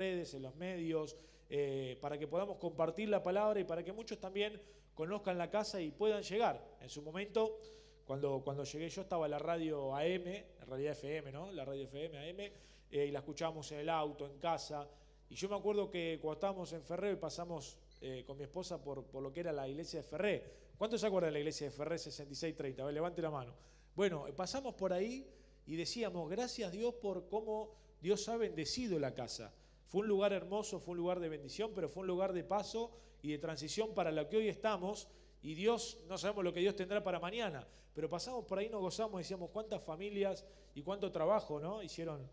redes, en los medios, para que podamos compartir la palabra y para que muchos también conozcan la casa y puedan llegar. En su momento, cuando llegué yo estaba la radio AM, en realidad FM, ¿no? La radio FM, AM, y la escuchábamos en el auto, en casa. Y yo me acuerdo que cuando estábamos en Ferré pasamos con mi esposa por lo que era la iglesia de Ferré. ¿Cuántos se acuerdan de la iglesia de Ferré 6630? A ver, levante la mano. Bueno, pasamos por ahí y decíamos, gracias Dios por cómo Dios ha bendecido la casa. Fue un lugar hermoso, fue un lugar de bendición, pero fue un lugar de paso y de transición para lo que hoy estamos. Y Dios, no sabemos lo que Dios tendrá para mañana, pero pasamos por ahí, nos gozamos, decíamos cuántas familias y cuánto trabajo, ¿no? Hicieron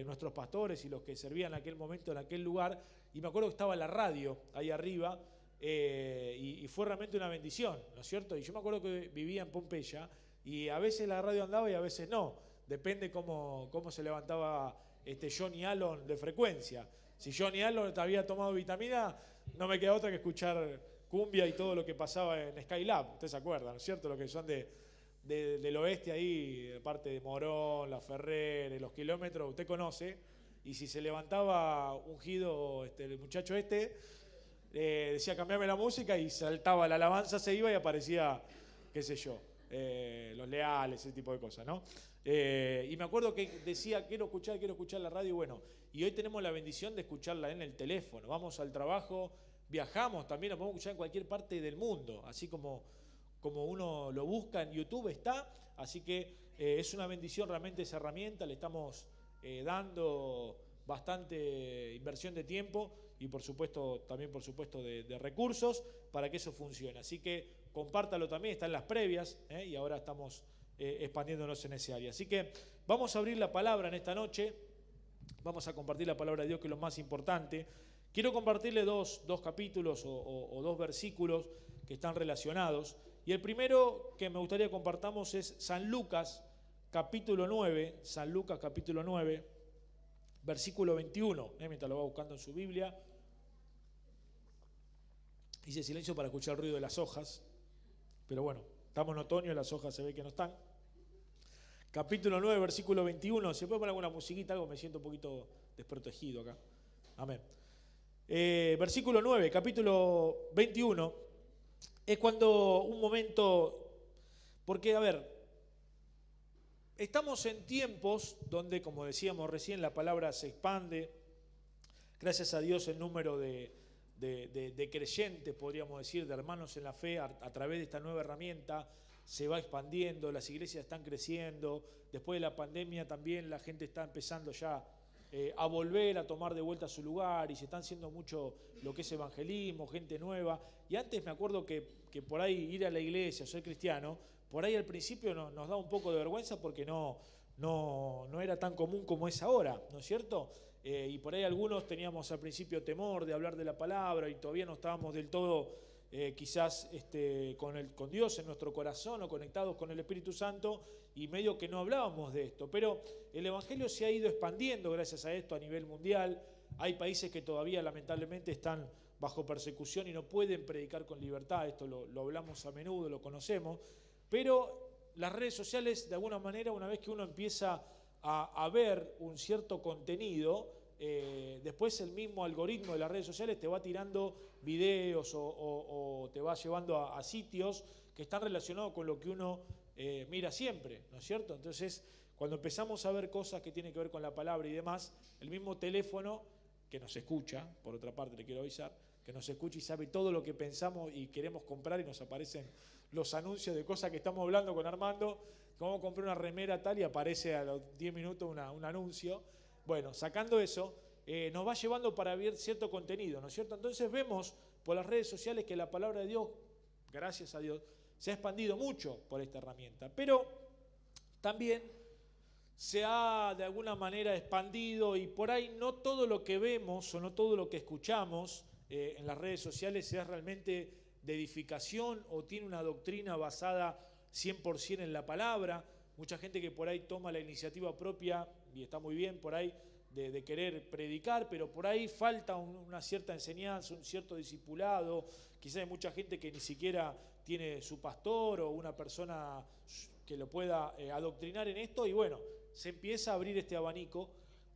nuestros pastores y los que servían en aquel momento en aquel lugar. Y me acuerdo que estaba la radio ahí arriba y fue realmente una bendición, ¿no es cierto? Y yo me acuerdo que vivía en Pompeya y a veces la radio andaba y a veces no. Depende cómo se levantaba Johnny Allen de frecuencia. Si Johnny Allen había tomado vitamina, no me queda otra que escuchar cumbia y todo lo que pasaba en Skylab. Ustedes se acuerdan, ¿no es cierto? Lo que son del oeste ahí, parte de Morón, La Ferrer, los kilómetros, usted conoce. Y si se levantaba ungido el muchacho decía cambiame la música y saltaba la alabanza, se iba y aparecía, qué sé yo, Los Leales, ese tipo de cosas, ¿no? Y me acuerdo que decía, quiero escuchar la radio, bueno, y hoy tenemos la bendición de escucharla en el teléfono. Vamos al trabajo, viajamos, también la podemos escuchar en cualquier parte del mundo, así como uno lo busca en YouTube está, así que es una bendición realmente esa herramienta, le estamos dando bastante inversión de tiempo y por supuesto también de recursos para que eso funcione. Así que compártalo también, está en las previas y ahora estamos expandiéndonos en ese área. Así que vamos a abrir la palabra en esta noche, vamos a compartir la palabra de Dios, que es lo más importante. Quiero compartirle dos capítulos o dos versículos que están relacionados. Y el primero que me gustaría que compartamos es San Lucas capítulo 9, San Lucas capítulo 9, versículo 21, mientras lo va buscando en su Biblia. Hice silencio para escuchar el ruido de las hojas, pero bueno, estamos en otoño y las hojas se ve que no están. Capítulo 9, versículo 21. ¿Se puede poner alguna musiquita? Algo, me siento un poquito desprotegido acá. Amén. Versículo 9, capítulo 21. Es cuando un momento, porque a ver, estamos en tiempos donde, como decíamos recién, la palabra se expande. Gracias a Dios el número de creyentes, podríamos decir, de hermanos en la fe, a través de esta nueva herramienta, se va expandiendo, las iglesias están creciendo. Después de la pandemia también la gente está empezando ya a volver a tomar de vuelta su lugar y se están haciendo mucho lo que es evangelismo, gente nueva. Y antes me acuerdo que por ahí ir a la iglesia, ser cristiano, por ahí al principio nos da un poco de vergüenza porque no era tan común como es ahora, ¿no es cierto? Y por ahí algunos teníamos al principio temor de hablar de la palabra y todavía no estábamos del todo quizás con Dios en nuestro corazón o conectados con el Espíritu Santo y medio que no hablábamos de esto. Pero el Evangelio se ha ido expandiendo gracias a esto a nivel mundial. Hay países que todavía lamentablemente están bajo persecución y no pueden predicar con libertad. Esto lo hablamos a menudo, lo conocemos. Pero las redes sociales, de alguna manera, una vez que uno empieza a ver un cierto contenido, después el mismo algoritmo de las redes sociales te va tirando videos o te va llevando a sitios que están relacionados con lo que uno mira siempre, ¿no es cierto? Entonces, cuando empezamos a ver cosas que tienen que ver con la palabra y demás, el mismo teléfono que nos escucha, por otra parte le quiero avisar, que nos escucha y sabe todo lo que pensamos y queremos comprar y nos aparecen los anuncios de cosas que estamos hablando con Armando, cómo compré una remera tal y aparece a los 10 minutos un anuncio. Bueno, sacando eso, nos va llevando para ver cierto contenido, ¿no es cierto? Entonces vemos por las redes sociales que la palabra de Dios, gracias a Dios, se ha expandido mucho por esta herramienta, pero también se ha de alguna manera expandido y por ahí no todo lo que vemos o no todo lo que escuchamos en las redes sociales es realmente de edificación o tiene una doctrina basada 100% en la palabra. Mucha gente que por ahí toma la iniciativa propia, y está muy bien por ahí, de querer predicar, pero por ahí falta una cierta enseñanza, un cierto discipulado. Quizás hay mucha gente que ni siquiera tiene su pastor o una persona que lo pueda adoctrinar en esto, y bueno, se empieza a abrir este abanico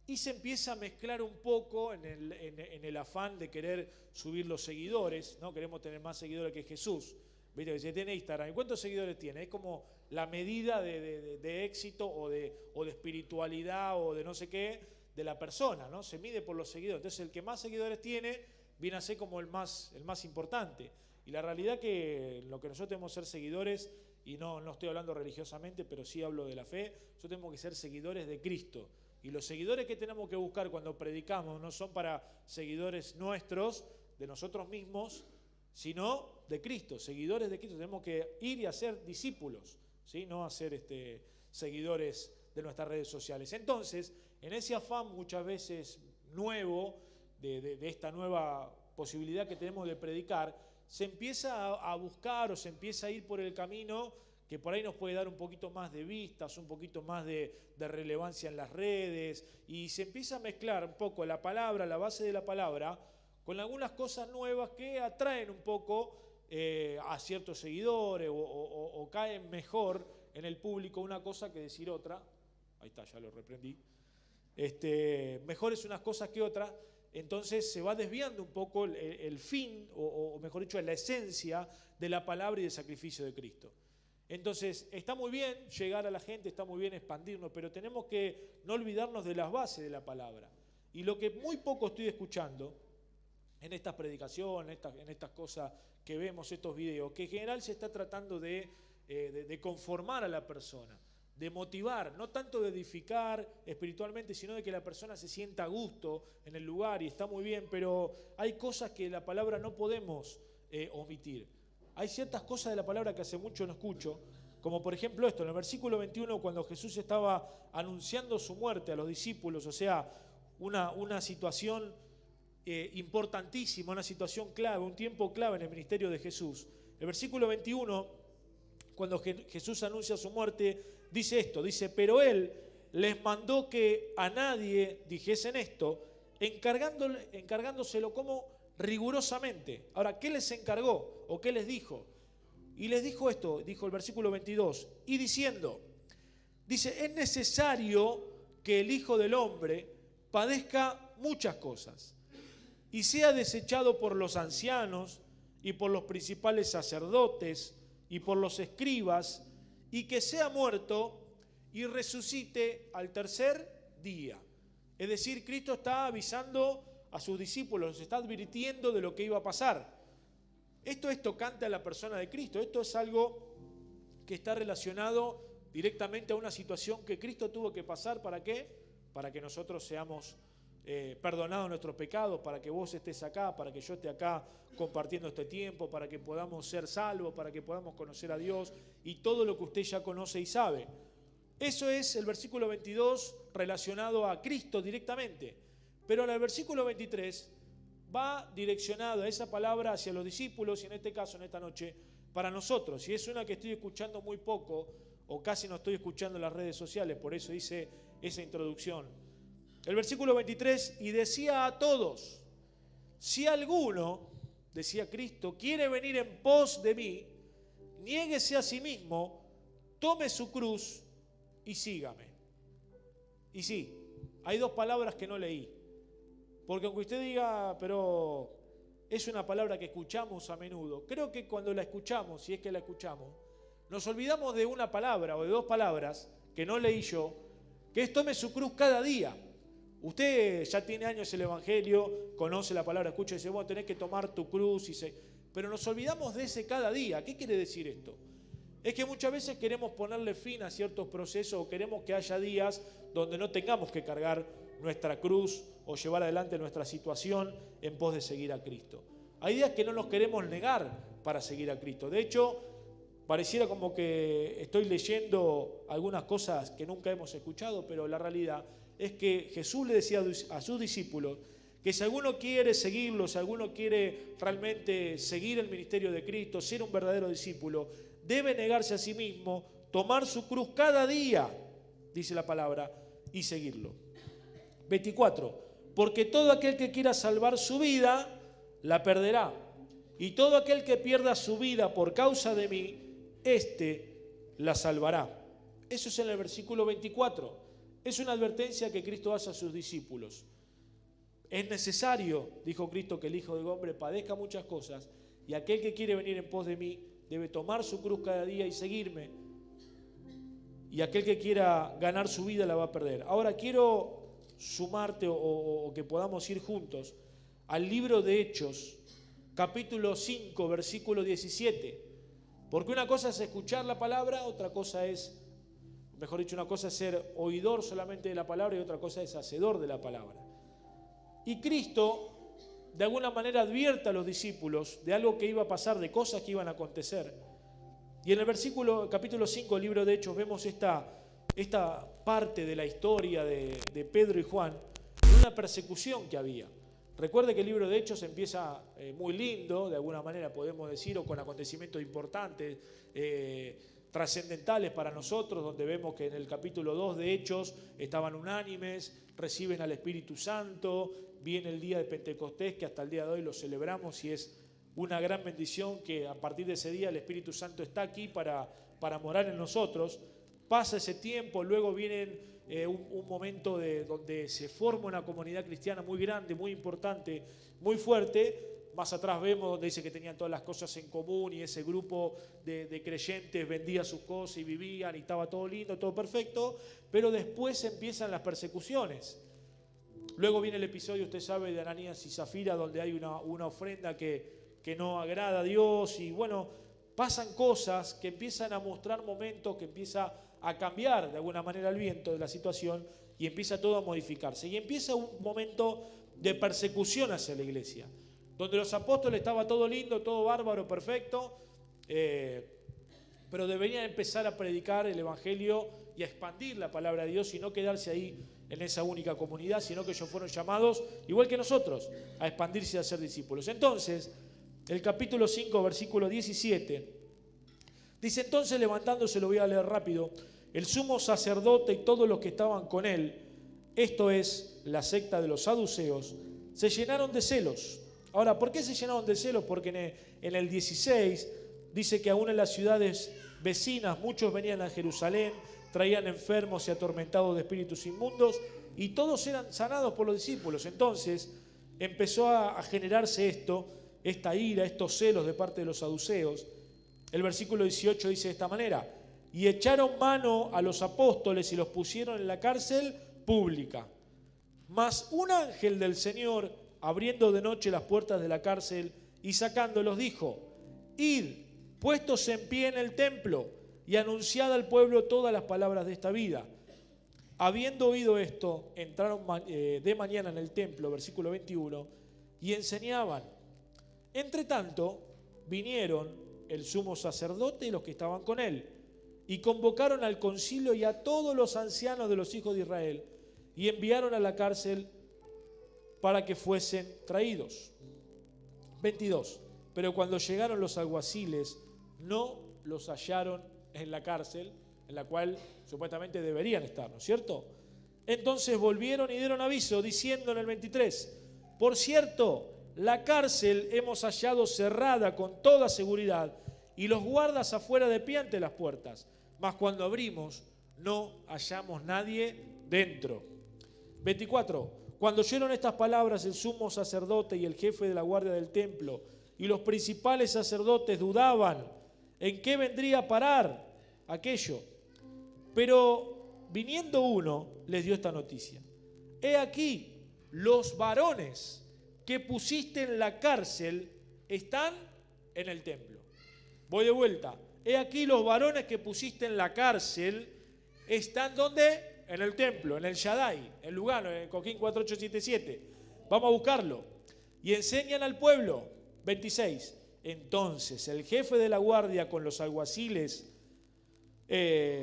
y se empieza a mezclar un poco en el afán de querer subir los seguidores, ¿no? Queremos tener más seguidores que Jesús. Viste que si tiene Instagram, ¿y cuántos seguidores tiene? Es como la medida de éxito o de espiritualidad o de no sé qué de la persona, ¿no? Se mide por los seguidores. Entonces el que más seguidores tiene viene a ser como el más importante. Y la realidad que lo que nosotros tenemos que ser seguidores, y no estoy hablando religiosamente, pero sí hablo de la fe, nosotros tenemos que ser seguidores de Cristo. Y los seguidores que tenemos que buscar cuando predicamos no son para seguidores nuestros, de nosotros mismos, sino de Cristo, seguidores de Cristo. Tenemos que ir y hacer discípulos, ¿sí? No hacer seguidores de nuestras redes sociales. Entonces, en ese afán muchas veces nuevo, de esta nueva posibilidad que tenemos de predicar, se empieza a buscar o se empieza a ir por el camino que por ahí nos puede dar un poquito más de vistas, un poquito más de relevancia en las redes, y se empieza a mezclar un poco la palabra, la base de la palabra, con algunas cosas nuevas que atraen un poco a ciertos seguidores o caen mejor en el público una cosa que decir otra. Ahí está, ya lo reprendí. Mejor es unas cosas que otras. Entonces se va desviando un poco el fin, o mejor dicho, la esencia de la palabra y del sacrificio de Cristo. Entonces está muy bien llegar a la gente, está muy bien expandirnos, pero tenemos que no olvidarnos de las bases de la palabra. Y lo que muy poco estoy escuchando en estas predicaciones, en estas cosas que vemos, estos videos, que en general se está tratando de conformar a la persona, de motivar, no tanto de edificar espiritualmente, sino de que la persona se sienta a gusto en el lugar, y está muy bien, pero hay cosas que la palabra no podemos omitir. Hay ciertas cosas de la palabra que hace mucho no escucho, como por ejemplo esto, en el versículo 21, cuando Jesús estaba anunciando su muerte a los discípulos, o sea, una situación importantísima, una situación clave, un tiempo clave en el ministerio de Jesús. El versículo 21, cuando Jesús anuncia su muerte, dice esto, dice, pero Él les mandó que a nadie dijesen esto, encargándoselo como rigurosamente. Ahora, ¿qué les encargó o qué les dijo? Y les dijo esto, dijo el versículo 22, y diciendo, dice, es necesario que el Hijo del Hombre padezca muchas cosas y sea desechado por los ancianos y por los principales sacerdotes y por los escribas, y que sea muerto y resucite al tercer día. Es decir, Cristo está avisando a sus discípulos, los está advirtiendo de lo que iba a pasar. Esto es tocante a la persona de Cristo, esto es algo que está relacionado directamente a una situación que Cristo tuvo que pasar. ¿Para qué? Para que nosotros seamos perdonados nuestros pecados, para que vos estés acá, para que yo esté acá compartiendo este tiempo, para que podamos ser salvos, para que podamos conocer a Dios y todo lo que usted ya conoce y sabe. Eso es el versículo 22 relacionado a Cristo directamente. Pero en el versículo 23 va direccionado a esa palabra hacia los discípulos, y en este caso, en esta noche, para nosotros. Y es una que estoy escuchando muy poco, o casi no estoy escuchando en las redes sociales, por eso hice esa introducción. El versículo 23, y decía a todos, si alguno, decía Cristo, quiere venir en pos de mí, niéguese a sí mismo, tome su cruz y sígame. Y sí, hay dos palabras que no leí, porque aunque usted diga, pero es una palabra que escuchamos a menudo, creo que cuando la escuchamos, si es que la escuchamos, nos olvidamos de una palabra o de dos palabras que no leí yo, que es tome su cruz cada día. Usted ya tiene años el Evangelio, conoce la palabra, escucha y dice, bueno, tenés que tomar tu cruz, pero nos olvidamos de ese cada día. ¿Qué quiere decir esto? Es que muchas veces queremos ponerle fin a ciertos procesos, o queremos que haya días donde no tengamos que cargar nuestra cruz o llevar adelante nuestra situación en pos de seguir a Cristo. Hay días que no nos queremos negar para seguir a Cristo. De hecho, pareciera como que estoy leyendo algunas cosas que nunca hemos escuchado, pero la realidad es que Jesús le decía a sus discípulos que si alguno quiere seguirlo, si alguno quiere realmente seguir el ministerio de Cristo, ser un verdadero discípulo, debe negarse a sí mismo, tomar su cruz cada día, dice la palabra, y seguirlo. 24. Porque todo aquel que quiera salvar su vida, la perderá. Y todo aquel que pierda su vida por causa de mí, éste la salvará. Eso es en el versículo 24. Es una advertencia que Cristo hace a sus discípulos. Es necesario, dijo Cristo, que el Hijo del Hombre padezca muchas cosas, y aquel que quiere venir en pos de mí debe tomar su cruz cada día y seguirme. Y aquel que quiera ganar su vida la va a perder. Ahora quiero sumarte o que podamos ir juntos al libro de Hechos, capítulo 5, versículo 17. Porque una cosa es escuchar la palabra, otra cosa es, mejor dicho, una cosa es ser oidor solamente de la palabra y otra cosa es hacedor de la palabra. Y Cristo, de alguna manera, advierte a los discípulos de algo que iba a pasar, de cosas que iban a acontecer. Y en el capítulo 5 del libro de Hechos vemos esta parte de la historia de Pedro y Juan, de una persecución que había. Recuerde que el libro de Hechos empieza muy lindo, de alguna manera podemos decir, o con acontecimientos importantes, trascendentales para nosotros, donde vemos que en el capítulo 2 de Hechos estaban unánimes, reciben al Espíritu Santo, viene el día de Pentecostés, que hasta el día de hoy lo celebramos y es una gran bendición que a partir de ese día el Espíritu Santo está aquí para morar en nosotros. Pasa ese tiempo, luego viene un momento donde se forma una comunidad cristiana muy grande, muy importante, muy fuerte. Más atrás vemos donde dice que tenían todas las cosas en común y ese grupo de creyentes vendía sus cosas y vivían y estaba todo lindo, todo perfecto, pero después empiezan las persecuciones. Luego viene el episodio, usted sabe, de Ananías y Zafira, donde hay una ofrenda que no agrada a Dios y bueno, pasan cosas que empiezan a mostrar momentos, que empieza a cambiar de alguna manera el viento de la situación y empieza todo a modificarse. Y empieza un momento de persecución hacia la iglesia, donde los apóstoles estaba todo lindo, todo bárbaro, perfecto, pero deberían empezar a predicar el evangelio y a expandir la palabra de Dios y no quedarse ahí en esa única comunidad, sino que ellos fueron llamados, igual que nosotros, a expandirse y a ser discípulos. Entonces, el capítulo 5, versículo 17, dice: entonces levantándose, lo voy a leer rápido, el sumo sacerdote y todos los que estaban con él, esto es, la secta de los saduceos, se llenaron de celos. Ahora, ¿por qué se llenaron de celos? Porque en el 16 dice que aún en las ciudades vecinas muchos venían a Jerusalén, traían enfermos y atormentados de espíritus inmundos, y todos eran sanados por los discípulos. Entonces empezó a generarse esta ira, estos celos de parte de los saduceos. El versículo 18 dice de esta manera: y echaron mano a los apóstoles y los pusieron en la cárcel pública. Mas un ángel del Señor, abriendo de noche las puertas de la cárcel y sacándolos, dijo: id, puestos en pie en el templo, y anunciad al pueblo todas las palabras de esta vida. Habiendo oído esto, entraron de mañana en el templo, versículo 21, y enseñaban. Entre tanto, vinieron el sumo sacerdote y los que estaban con él, y convocaron al concilio y a todos los ancianos de los hijos de Israel, y enviaron a la cárcel para que fuesen traídos. 22. Pero cuando llegaron los alguaciles, no los hallaron en la cárcel, en la cual supuestamente deberían estar, ¿no es cierto? Entonces volvieron y dieron aviso, diciendo en el 23, por cierto, la cárcel hemos hallado cerrada con toda seguridad y los guardas afuera de pie ante las puertas. Mas cuando abrimos, no hallamos nadie dentro. 24. Cuando oyeron estas palabras, el sumo sacerdote y el jefe de la guardia del templo y los principales sacerdotes dudaban en qué vendría a parar aquello. Pero viniendo uno, les dio esta noticia: he aquí, los varones que pusiste en la cárcel están en el templo. Voy de vuelta. He aquí, los varones que pusiste en la cárcel están ¿dónde? En el templo, en el Shaddai, en Lugano, en Coquín 4877. Vamos a buscarlo. Y enseñan al pueblo. 26. Entonces el jefe de la guardia con los alguaciles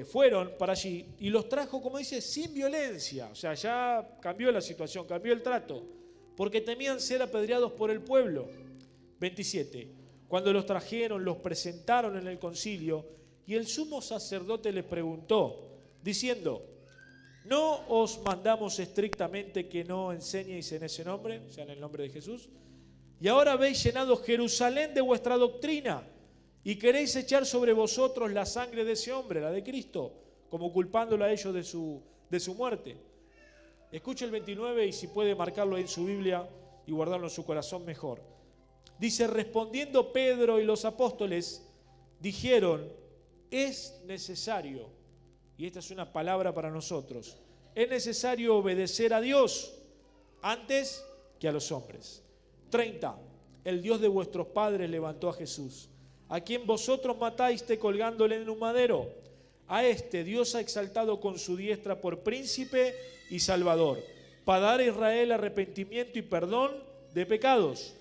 fueron para allí y los trajo, como dice, sin violencia. O sea, ya cambió la situación, cambió el trato, porque temían ser apedreados por el pueblo. 27. Cuando los trajeron, los presentaron en el concilio y el sumo sacerdote les preguntó, diciendo: ¿no os mandamos estrictamente que no enseñéis en ese nombre, o sea, en el nombre de Jesús? Y ahora habéis llenado Jerusalén de vuestra doctrina y queréis echar sobre vosotros la sangre de ese hombre, la de Cristo, como culpándolo a ellos de su muerte. Escuche el 29 y si puede marcarlo en su Biblia y guardarlo en su corazón mejor. Dice, respondiendo Pedro y los apóstoles, dijeron, es necesario, y esta es una palabra para nosotros, es necesario obedecer a Dios antes que a los hombres. 30. El Dios de vuestros padres levantó a Jesús, a quien vosotros mataste colgándole en un madero. A este Dios ha exaltado con su diestra por príncipe y salvador, para dar a Israel arrepentimiento y perdón de pecados.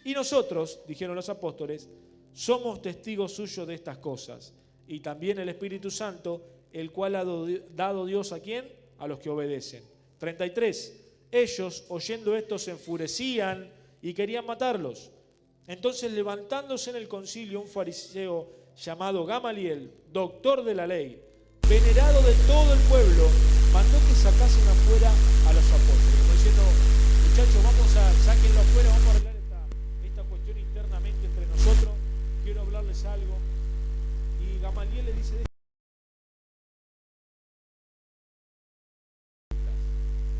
Y nosotros, dijeron los apóstoles, somos testigos suyos de estas cosas. Y también el Espíritu Santo, el cual ha dado Dios ¿a quién? A los que obedecen. 33. Ellos, oyendo esto, se enfurecían y querían matarlos. Entonces, levantándose en el concilio un fariseo llamado Gamaliel, doctor de la ley, venerado de todo el pueblo, mandó que sacasen afuera a los apóstoles. Como diciendo, muchachos, sáquenlo afuera, vamos a arreglar esta cuestión internamente entre nosotros, quiero hablarles algo. Y Gamaliel le dice,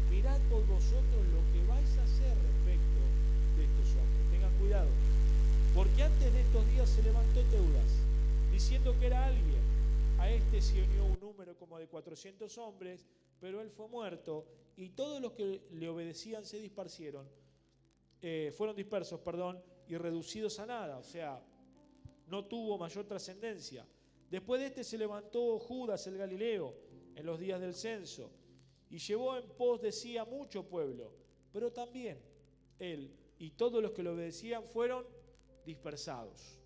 mirad por vosotros lo que vais a hacer respecto de estos hombres. Tengan cuidado, porque antes de estos días se levantó Teudas, diciendo que era alguien. A este se unió un número como de 400 hombres, pero él fue muerto, y todos los que le obedecían se fueron dispersos, y reducidos a nada, o sea, no tuvo mayor trascendencia. Después de este se levantó Judas el Galileo en los días del censo, y llevó en pos de sí a mucho pueblo, pero también él y todos los que le obedecían fueron dispersados.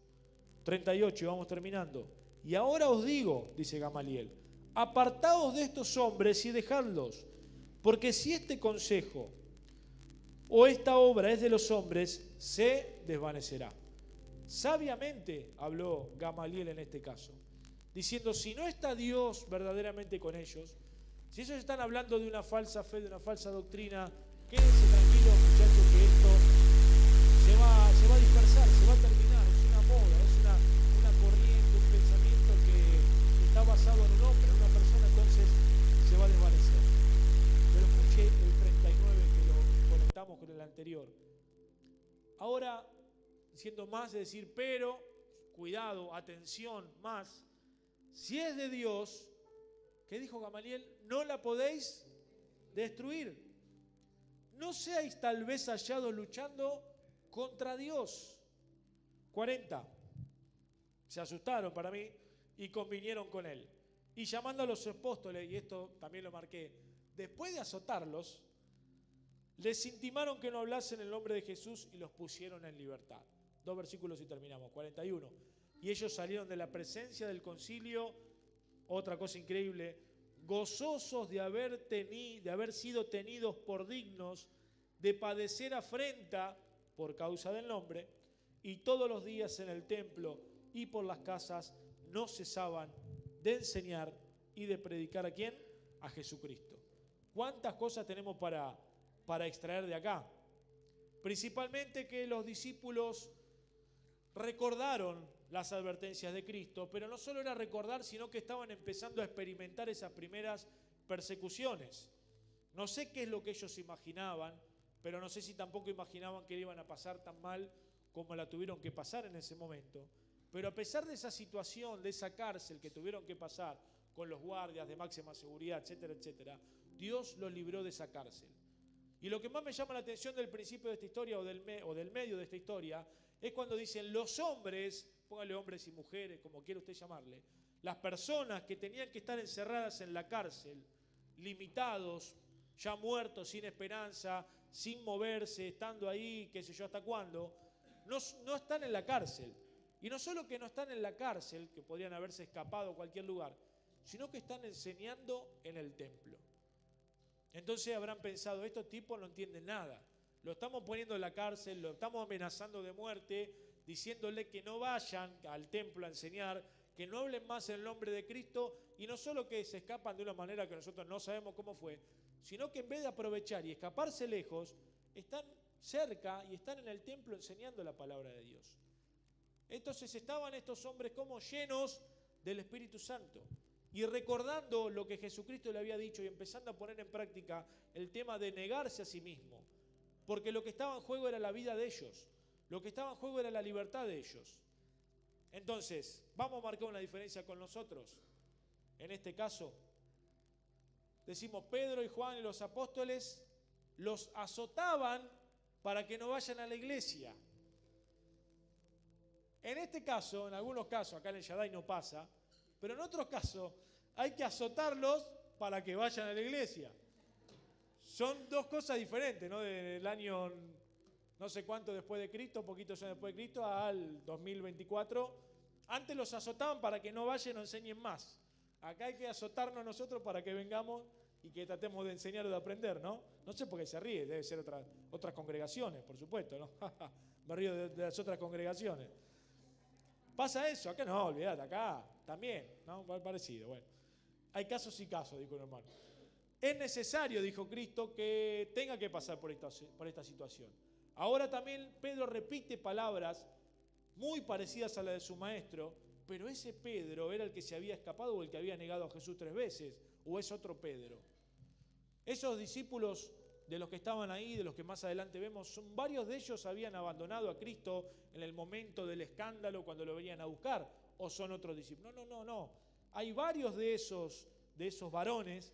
38, vamos terminando. Y ahora os digo, dice Gamaliel, apartaos de estos hombres y dejadlos, porque si este consejo o esta obra es de los hombres, se desvanecerá. Sabiamente habló Gamaliel en este caso, diciendo, si no está Dios verdaderamente con ellos, si ellos están hablando de una falsa fe, de una falsa doctrina, quédense tranquilos, muchachos, que esto se va a dispersar, se va a terminar, es una moda, es una corriente, un pensamiento que está basado en un hombre, en una persona, entonces se va a desvanecer. Pero escuche el 39 que lo conectamos con el anterior. Ahora, siendo más de decir, pero, cuidado, atención, más, si es de Dios, ¿qué dijo Gamaliel? No la podéis destruir. No seáis tal vez hallados luchando contra Dios. 40. Se asustaron para mí y convinieron con él. Y llamando a los apóstoles, y esto también lo marqué, después de azotarlos, les intimaron que no hablasen en el nombre de Jesús y los pusieron en libertad. 2 versículos y terminamos. 41. Y ellos salieron de la presencia del concilio, otra cosa increíble, gozosos de haber sido tenidos por dignos de padecer afrenta por causa del nombre, y todos los días en el templo y por las casas no cesaban de enseñar y de predicar ¿a quién? A Jesucristo. ¿Cuántas cosas tenemos para extraer de acá? Principalmente que los discípulos recordaron las advertencias de Cristo, pero no solo era recordar, sino que estaban empezando a experimentar esas primeras persecuciones. No sé qué es lo que ellos imaginaban, pero no sé si tampoco imaginaban que iban a pasar tan mal como la tuvieron que pasar en ese momento. Pero a pesar de esa situación, de esa cárcel que tuvieron que pasar con los guardias de máxima seguridad, etcétera, etcétera, Dios los libró de esa cárcel. Y lo que más me llama la atención del principio de esta historia o del medio de esta historia es cuando dicen los hombres, póngale hombres y mujeres, como quiera usted llamarle, las personas que tenían que estar encerradas en la cárcel, limitados, ya muertos, sin esperanza, sin moverse, estando ahí, qué sé yo hasta cuándo, no están en la cárcel. Y no solo que no están en la cárcel, que podrían haberse escapado a cualquier lugar, sino que están enseñando en el templo. Entonces habrán pensado, estos tipos no entienden nada. Lo estamos poniendo en la cárcel, lo estamos amenazando de muerte, diciéndole que no vayan al templo a enseñar, que no hablen más en el nombre de Cristo, y no solo que se escapan de una manera que nosotros no sabemos cómo fue, sino que en vez de aprovechar y escaparse lejos, están cerca y están en el templo enseñando la palabra de Dios. Entonces estaban estos hombres como llenos del Espíritu Santo. y recordando lo que Jesucristo le había dicho y empezando a poner en práctica el tema de negarse a sí mismo. Porque lo que estaba en juego era la vida de ellos. Lo que estaba en juego era la libertad de ellos. Entonces, vamos a marcar una diferencia con nosotros. En este caso, decimos Pedro y Juan y los apóstoles los azotaban para que no vayan a la iglesia. En este caso, en algunos casos, acá en el Shaddai no pasa, pero en otros casos hay que azotarlos para que vayan a la iglesia. Son dos cosas diferentes, ¿no? Del año no sé cuánto después de Cristo, poquitos años después de Cristo, al 2024. Antes los azotaban para que no vayan y no enseñen más. Acá hay que azotarnos nosotros para que vengamos y que tratemos de enseñar o de aprender, ¿no? No sé por qué se ríe, debe ser otras congregaciones, por supuesto, ¿no? Me río de las otras congregaciones. Pasa eso, acá no, olvidate, acá también, ¿no? Parecido, bueno. Hay casos y casos, dijo un hermano. Es necesario, dijo Cristo, que tenga que pasar por esta situación. Ahora también Pedro repite palabras muy parecidas a las de su maestro, pero ese Pedro era el que se había escapado o el que había negado a Jesús 3 veces, o es otro Pedro. Esos discípulos de los que estaban ahí, de los que más adelante vemos, varios de ellos habían abandonado a Cristo en el momento del escándalo cuando lo venían a buscar, o son otros discípulos. No. Hay varios de esos varones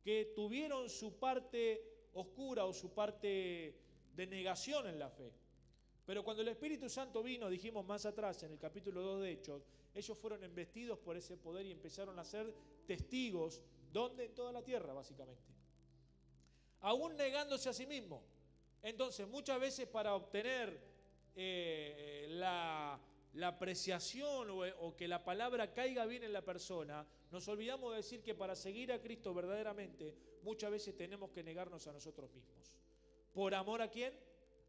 que tuvieron su parte oscura o su parte de negación en la fe. Pero cuando el Espíritu Santo vino, dijimos más atrás en el capítulo 2 de Hechos, ellos fueron embestidos por ese poder y empezaron a ser testigos, ¿dónde? En toda la tierra, básicamente. Aún negándose a sí mismo. Entonces, muchas veces para obtener la apreciación o que la palabra caiga bien en la persona, nos olvidamos de decir que para seguir a Cristo verdaderamente, muchas veces tenemos que negarnos a nosotros mismos. ¿Por amor a quién?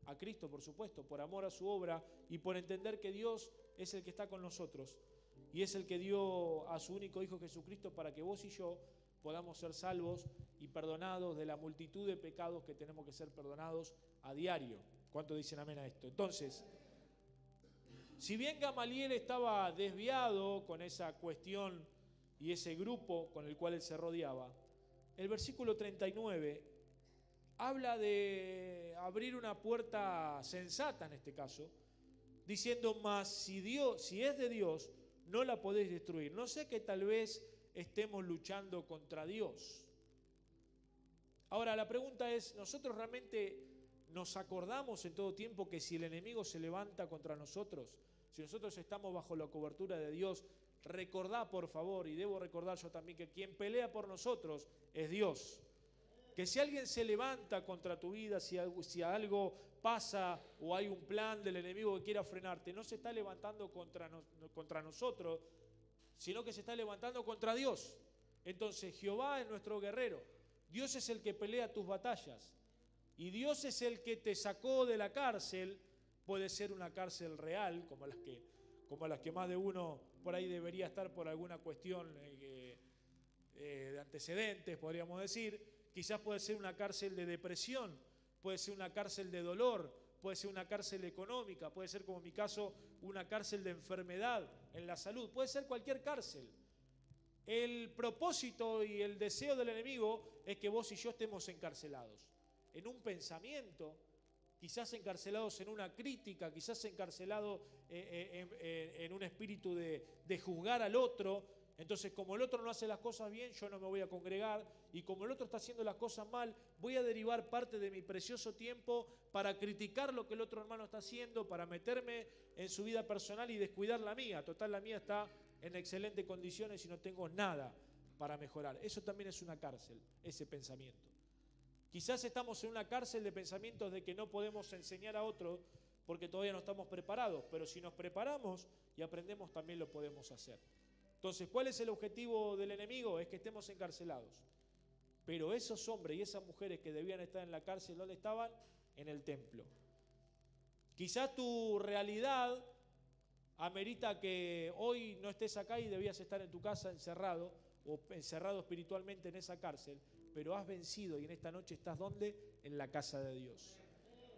A Cristo, por supuesto, por amor a su obra y por entender que Dios es el que está con nosotros y es el que dio a su único Hijo Jesucristo para que vos y yo podamos ser salvos y perdonados de la multitud de pecados que tenemos que ser perdonados a diario. ¿Cuántos dicen amén a esto? Entonces, si bien Gamaliel estaba desviado con esa cuestión y ese grupo con el cual él se rodeaba, el versículo 39 habla de abrir una puerta sensata en este caso, diciendo, mas si es de Dios, no la podéis destruir. No sé que tal vez estemos luchando contra Dios. Ahora, la pregunta es, ¿nosotros realmente nos acordamos en todo tiempo que si el enemigo se levanta contra nosotros, si nosotros estamos bajo la cobertura de Dios, recordá por favor, y debo recordar yo también, que quien pelea por nosotros es Dios? Que si alguien se levanta contra tu vida, si algo pasa o hay un plan del enemigo que quiera frenarte, no se está levantando contra nosotros, sino que se está levantando contra Dios. Entonces Jehová es nuestro guerrero. Dios es el que pelea tus batallas. Y Dios es el que te sacó de la cárcel. Puede ser una cárcel real, como las que más de uno por ahí debería estar por alguna cuestión de antecedentes, podríamos decir. Quizás puede ser una cárcel de depresión, puede ser una cárcel de dolor, puede ser una cárcel económica, puede ser, como en mi caso, una cárcel de enfermedad en la salud, puede ser cualquier cárcel. El propósito y el deseo del enemigo es que vos y yo estemos encarcelados en un pensamiento, quizás encarcelados en una crítica, quizás encarcelados en un espíritu de juzgar al otro. Entonces, como el otro no hace las cosas bien, yo no me voy a congregar, y como el otro está haciendo las cosas mal, voy a derivar parte de mi precioso tiempo para criticar lo que el otro hermano está haciendo, para meterme en su vida personal y descuidar la mía. Total, la mía está en excelentes condiciones y no tengo nada para mejorar. Eso también es una cárcel, ese pensamiento. Quizás estamos en una cárcel de pensamientos de que no podemos enseñar a otro porque todavía no estamos preparados, pero si nos preparamos y aprendemos también lo podemos hacer. Entonces, ¿cuál es el objetivo del enemigo? Es que estemos encarcelados. Pero esos hombres y esas mujeres que debían estar en la cárcel, ¿dónde estaban? En el templo. Quizás tu realidad amerita que hoy no estés acá y debías estar en tu casa encerrado o encerrado espiritualmente en esa cárcel, pero has vencido y en esta noche estás ¿dónde? En la casa de Dios.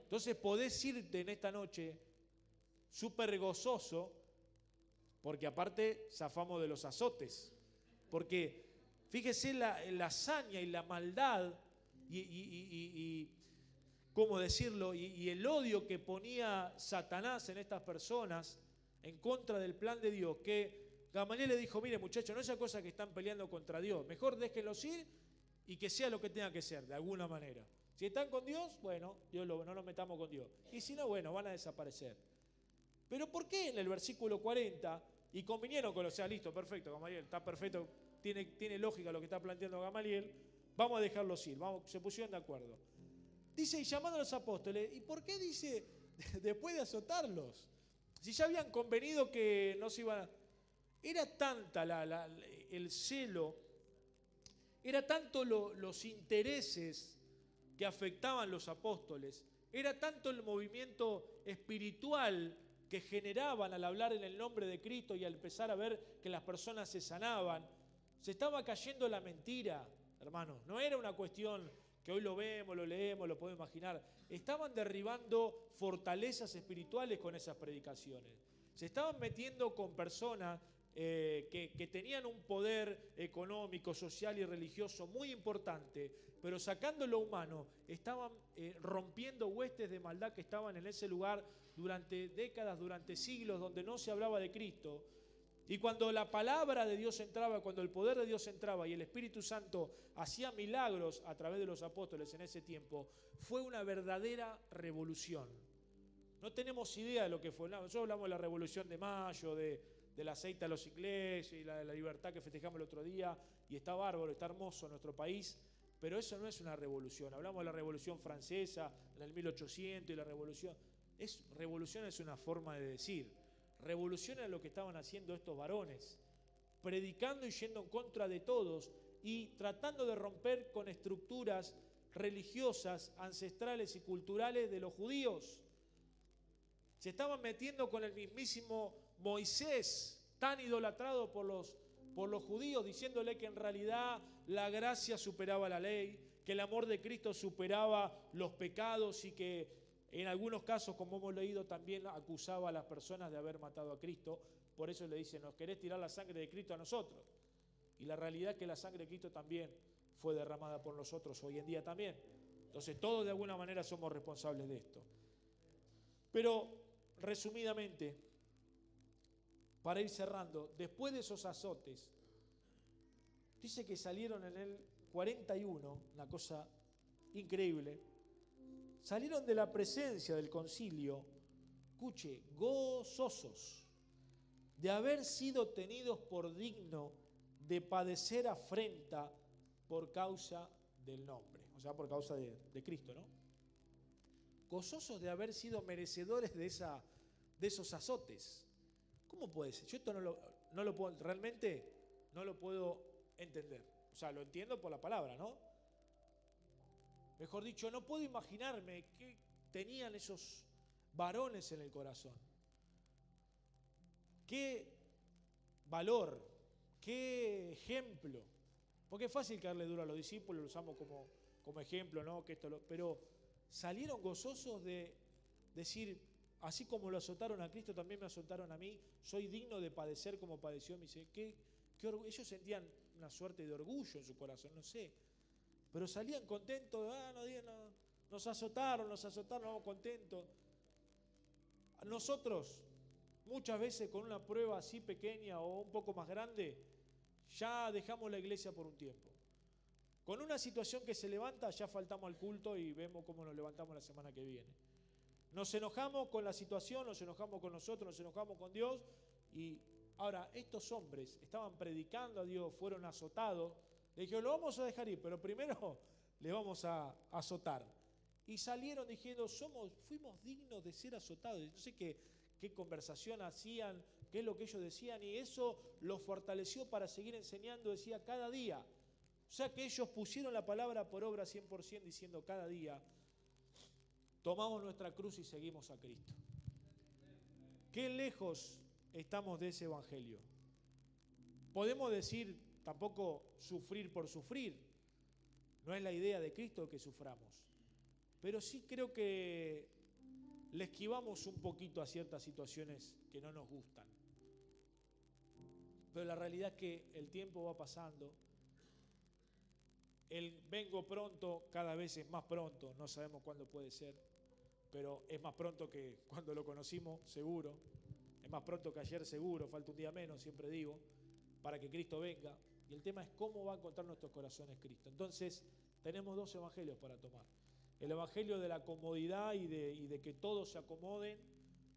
Entonces podés irte en esta noche súper gozoso, porque aparte zafamos de los azotes. Porque fíjese la hazaña y la maldad ¿cómo decirlo? Y el odio que ponía Satanás en estas personas en contra del plan de Dios, que Gamaliel le dijo, mire muchachos, no es esa cosa que están peleando contra Dios, mejor déjenlos ir y que sea lo que tenga que ser, de alguna manera. Si están con Dios, bueno, no nos metamos con Dios. Y si no, bueno, van a desaparecer. Pero ¿por qué en el versículo 40, y convinieron con lo sea, listo, perfecto, Gamaliel, está perfecto, tiene lógica lo que está planteando Gamaliel, vamos a dejarlos ir, se pusieron de acuerdo. Dice, y llamando a los apóstoles, ¿y por qué dice después de azotarlos? Si ya habían convenido que no se iban a... Era tanta el celo, era tanto los intereses que afectaban los apóstoles, era tanto el movimiento espiritual que generaban al hablar en el nombre de Cristo y al empezar a ver que las personas se sanaban. Se estaba cayendo la mentira, hermanos. No era una cuestión que hoy lo vemos, lo leemos, lo podemos imaginar. Estaban derribando fortalezas espirituales con esas predicaciones. Se estaban metiendo con personas que tenían un poder económico, social y religioso muy importante, pero sacando lo humano, estaban rompiendo huestes de maldad que estaban en ese lugar durante décadas, durante siglos, donde no se hablaba de Cristo. Y cuando la palabra de Dios entraba, cuando el poder de Dios entraba y el Espíritu Santo hacía milagros a través de los apóstoles en ese tiempo, fue una verdadera revolución. No tenemos idea de lo que fue. Nosotros hablamos de la Revolución de Mayo, del aceite a los ingleses y la libertad que festejamos el otro día, y está bárbaro, está hermoso nuestro país, pero eso no es una revolución. Hablamos de la Revolución Francesa en el 1800 y la revolución. Revolución es una forma de decir. Revolución era lo que estaban haciendo estos varones, predicando y yendo en contra de todos y tratando de romper con estructuras religiosas, ancestrales y culturales de los judíos. Se estaban metiendo con el mismísimo Moisés, tan idolatrado por los judíos, diciéndole que en realidad la gracia superaba la ley, que el amor de Cristo superaba los pecados y que en algunos casos, como hemos leído, también acusaba a las personas de haber matado a Cristo. Por eso le dice, ¿nos querés tirar la sangre de Cristo a nosotros? Y la realidad es que la sangre de Cristo también fue derramada por nosotros hoy en día también. Entonces todos de alguna manera somos responsables de esto. Pero resumidamente, para ir cerrando, después de esos azotes, dice que salieron en el 41, una cosa increíble, salieron de la presencia del concilio, escuche, gozosos de haber sido tenidos por digno de padecer afrenta por causa del nombre, o sea, por causa de Cristo, ¿no? Gozosos de haber sido merecedores de esos azotes. ¿Cómo puede ser? Yo esto no lo puedo, realmente no lo puedo entender. O sea, lo entiendo por la palabra, ¿no? Mejor dicho, no puedo imaginarme qué tenían esos varones en el corazón. Qué valor, qué ejemplo. Porque es fácil caerle duro a los discípulos, lo usamos como ejemplo, ¿no? Pero salieron gozosos de decir, así como lo azotaron a Cristo, también me azotaron a mí, soy digno de padecer como padeció mi Señor. Ellos sentían una suerte de orgullo en su corazón, no sé. Pero salían contentos, nos azotaron, vamos contentos. Nosotros, muchas veces con una prueba así pequeña o un poco más grande, ya dejamos la iglesia por un tiempo. Con una situación que se levanta, ya faltamos al culto y vemos cómo nos levantamos la semana que viene. Nos enojamos con la situación, nos enojamos con nosotros, nos enojamos con Dios. Y ahora, estos hombres estaban predicando a Dios, fueron azotados. Le dijeron, lo vamos a dejar ir, pero primero le vamos a azotar. Y salieron diciendo, fuimos dignos de ser azotados. No sé qué conversación hacían, qué es lo que ellos decían, y eso los fortaleció para seguir enseñando, decía, cada día. O sea que ellos pusieron la palabra por obra 100%, diciendo cada día, tomamos nuestra cruz y seguimos a Cristo. Qué lejos estamos de ese evangelio. Podemos decir, tampoco sufrir por sufrir. No es la idea de Cristo que suframos. Pero sí creo que le esquivamos un poquito a ciertas situaciones que no nos gustan. Pero la realidad es que el tiempo va pasando. El vengo pronto cada vez es más pronto, no sabemos cuándo puede ser, pero es más pronto que cuando lo conocimos, seguro. Es más pronto que ayer, seguro, falta un día menos, siempre digo, para que Cristo venga. Y el tema es cómo va a encontrar nuestros corazones Cristo. Entonces, tenemos dos evangelios para tomar. El evangelio de la comodidad y de que todos se acomoden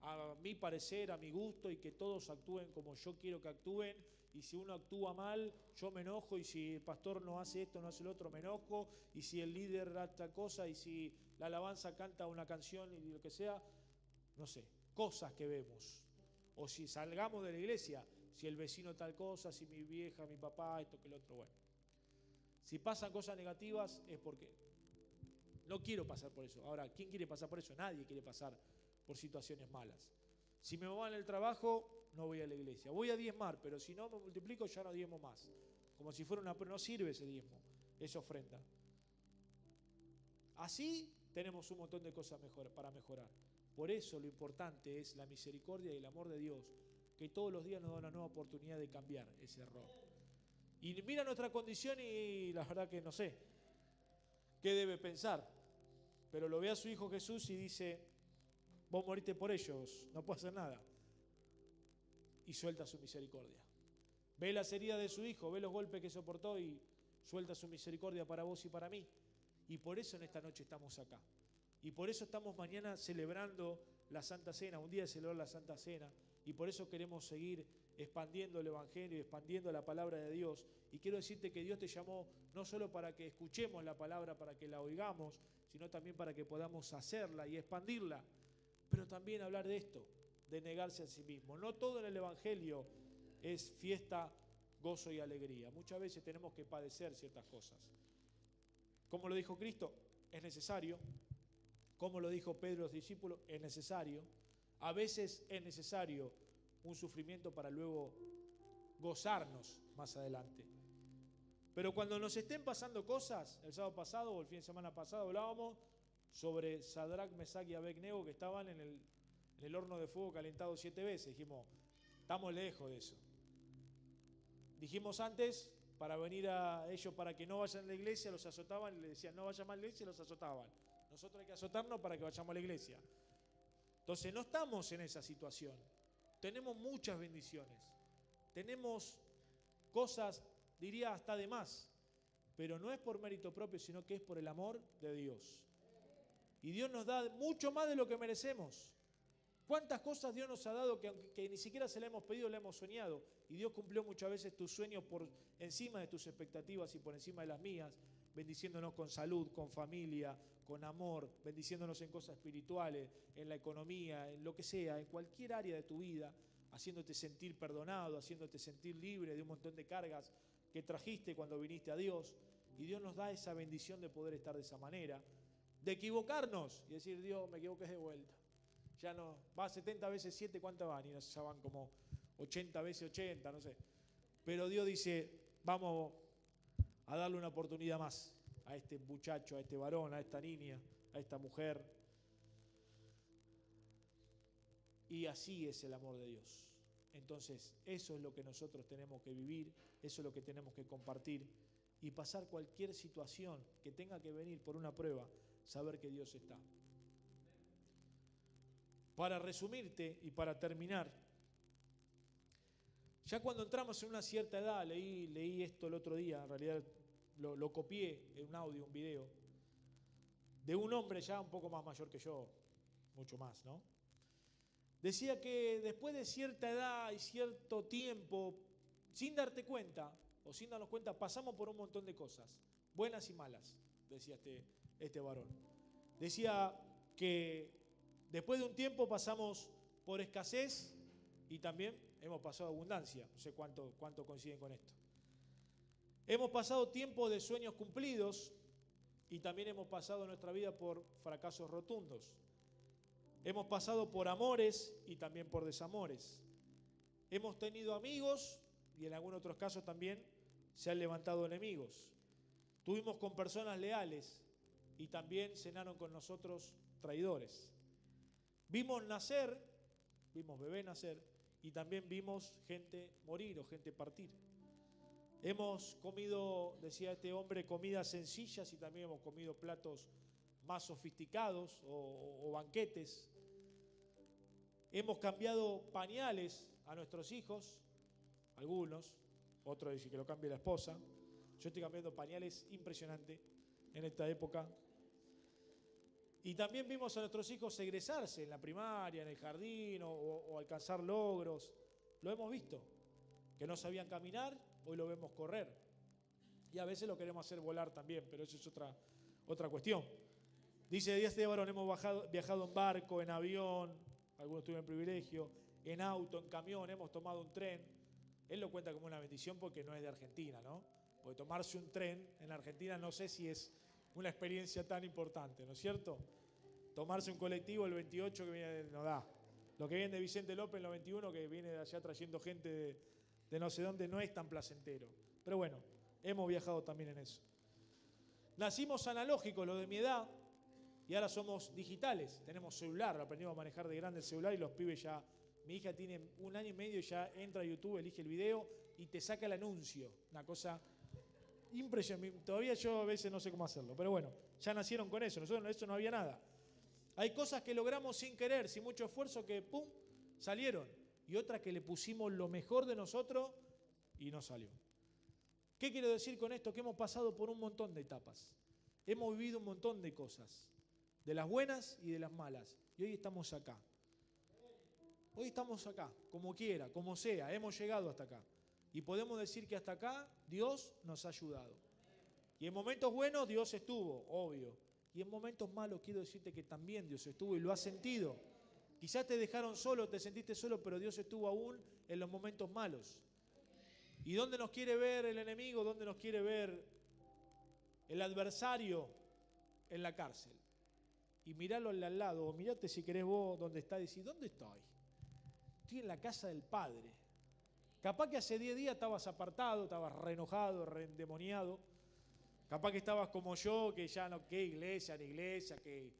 a mi parecer, a mi gusto, y que todos actúen como yo quiero que actúen. Y si uno actúa mal, yo me enojo, y si el pastor no hace esto, no hace lo otro, me enojo, y si el líder hace tal cosa, y si la alabanza canta una canción y lo que sea, no sé, cosas que vemos. O si salgamos de la iglesia, si el vecino tal cosa, si mi vieja, mi papá, esto que lo otro, bueno. Si pasan cosas negativas es porque no quiero pasar por eso. Ahora, ¿quién quiere pasar por eso? Nadie quiere pasar por situaciones malas. Si me va en el trabajo, no voy a la iglesia. Voy a diezmar, pero si no me multiplico, ya no diezmo más. Como si fuera una... No sirve ese diezmo, esa ofrenda. Así tenemos un montón de cosas para mejorar. Por eso lo importante es la misericordia y el amor de Dios, que todos los días nos da una nueva oportunidad de cambiar ese error. Y mira nuestra condición y la verdad que no sé qué debe pensar. Pero lo ve a su Hijo Jesús y dice, vos moriste por ellos, no puedo hacer nada. Y suelta su misericordia. Ve las heridas de su Hijo, ve los golpes que soportó y suelta su misericordia para vos y para mí. Y por eso en esta noche estamos acá. Y por eso estamos mañana celebrando la Santa Cena, un día de celebrar la Santa Cena. Y por eso queremos seguir expandiendo el Evangelio, expandiendo la palabra de Dios. Y quiero decirte que Dios te llamó no solo para que escuchemos la palabra, para que la oigamos, sino también para que podamos hacerla y expandirla. Pero también hablar de esto, de negarse a sí mismo. No todo en el Evangelio es fiesta, gozo y alegría. Muchas veces tenemos que padecer ciertas cosas. Como lo dijo Cristo, es necesario. Como lo dijo Pedro y los discípulos, es necesario. A veces es necesario un sufrimiento para luego gozarnos más adelante. Pero cuando nos estén pasando cosas, el sábado pasado o el fin de semana pasado hablábamos sobre Sadrac, Mesac y Abednego, que estaban en el horno de fuego calentado 7 veces. Dijimos, estamos lejos de eso. Dijimos antes, para venir a ellos, para que no vayan a la iglesia, los azotaban y les decían, no vayan más a la iglesia, los azotaban. Nosotros hay que azotarnos para que vayamos a la iglesia. Entonces no estamos en esa situación. Tenemos muchas bendiciones. Tenemos cosas, diría hasta de más. Pero no es por mérito propio, sino que es por el amor de Dios. Y Dios nos da mucho más de lo que merecemos. ¿Cuántas cosas Dios nos ha dado que ni siquiera se le hemos pedido, le hemos soñado? Y Dios cumplió muchas veces tus sueños por encima de tus expectativas y por encima de las mías, bendiciéndonos con salud, con familia, con amor, bendiciéndonos en cosas espirituales, en la economía, en lo que sea, en cualquier área de tu vida, haciéndote sentir perdonado, haciéndote sentir libre de un montón de cargas que trajiste cuando viniste a Dios. Y Dios nos da esa bendición de poder estar de esa manera, de equivocarnos y decir, Dios, me equivoqué de vuelta. Ya no, va 70 veces 7, ¿cuántas van? Y ya van como 80 veces 80, no sé. Pero Dios dice, vamos a darle una oportunidad más a este muchacho, a este varón, a esta niña, a esta mujer. Y así es el amor de Dios. Entonces, eso es lo que nosotros tenemos que vivir, eso es lo que tenemos que compartir y pasar cualquier situación que tenga que venir por una prueba, saber que Dios está. Para resumirte y para terminar, ya cuando entramos en una cierta edad, leí esto el otro día, en realidad lo copié en un audio, un video, de un hombre ya un poco más mayor que yo, mucho más, ¿no? Decía que después de cierta edad y cierto tiempo, sin darte cuenta, o sin darnos cuenta, pasamos por un montón de cosas, buenas y malas, decía este varón. Decía que después de un tiempo pasamos por escasez y también hemos pasado abundancia. No sé cuánto coinciden con esto. Hemos pasado tiempo de sueños cumplidos y también hemos pasado en nuestra vida por fracasos rotundos. Hemos pasado por amores y también por desamores. Hemos tenido amigos y en algunos otros casos también se han levantado enemigos. Tuvimos con personas leales y también cenaron con nosotros traidores. Vimos bebé nacer y también vimos gente morir o gente partir. Hemos comido, decía este hombre, comidas sencillas y también hemos comido platos más sofisticados o banquetes. Hemos cambiado pañales a nuestros hijos, algunos, otros dicen que lo cambie la esposa. Yo estoy cambiando pañales impresionante en esta época. Y también vimos a nuestros hijos egresarse en la primaria, en el jardín o alcanzar logros. Lo hemos visto. Que no sabían caminar, hoy lo vemos correr. Y a veces lo queremos hacer volar también, pero eso es otra cuestión. Dice Díaz de Barón, hemos viajado en barco, en avión, algunos tuvieron privilegio, en auto, en camión, hemos tomado un tren. Él lo cuenta como una bendición porque no es de Argentina, ¿no? Porque tomarse un tren en Argentina no sé si es una experiencia tan importante, ¿no es cierto? Tomarse un colectivo el 28 que viene, no da. Lo que viene de Vicente López en el 91 que viene de allá trayendo gente de no sé dónde no es tan placentero. Pero bueno, hemos viajado también en eso. Nacimos analógicos, los de mi edad, y ahora somos digitales. Tenemos celular, aprendimos a manejar de grande el celular y los pibes ya... Mi hija tiene 1 año y medio y ya entra a YouTube, elige el video y te saca el anuncio. Una cosa impresionante. Todavía yo a veces no sé cómo hacerlo, pero bueno, ya nacieron con eso. Nosotros eso no había nada. Hay cosas que logramos sin querer, sin mucho esfuerzo, que pum, salieron. Y otras que le pusimos lo mejor de nosotros y no salió. ¿Qué quiero decir con esto? Que hemos pasado por un montón de etapas. Hemos vivido un montón de cosas. De las buenas y de las malas. Y hoy estamos acá. Hoy estamos acá, como quiera, como sea, hemos llegado hasta acá. Y podemos decir que hasta acá Dios nos ha ayudado. Y en momentos buenos Dios estuvo, obvio. Y en momentos malos quiero decirte que también Dios estuvo y lo has sentido. Quizás te dejaron solo, te sentiste solo, pero Dios estuvo aún en los momentos malos. ¿Y dónde nos quiere ver el enemigo? ¿Dónde nos quiere ver el adversario? En la cárcel. Y miralo al lado, o mirate si querés vos donde está y decís, ¿dónde estoy? Estoy en la casa del Padre. Capaz que hace 10 días estabas apartado, estabas re enojado, re endemoniado. Capaz que estabas como yo, que ya no, que iglesia, que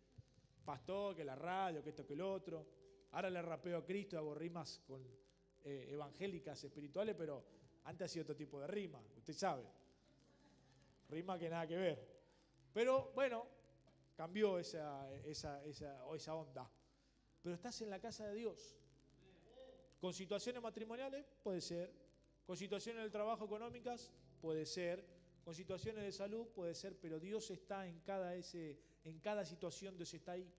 pastor, que la radio, que esto, que lo otro. Ahora le rapeo a Cristo, hago rimas con evangélicas, espirituales, pero antes hacía otro tipo de rima, usted sabe. Rima que nada que ver. Pero bueno, cambió esa onda. Pero estás en la casa de Dios. Con situaciones matrimoniales, puede ser. Con situaciones del trabajo económicas, puede ser. Con situaciones de salud, puede ser. Pero Dios está en cada situación, Dios está ahí.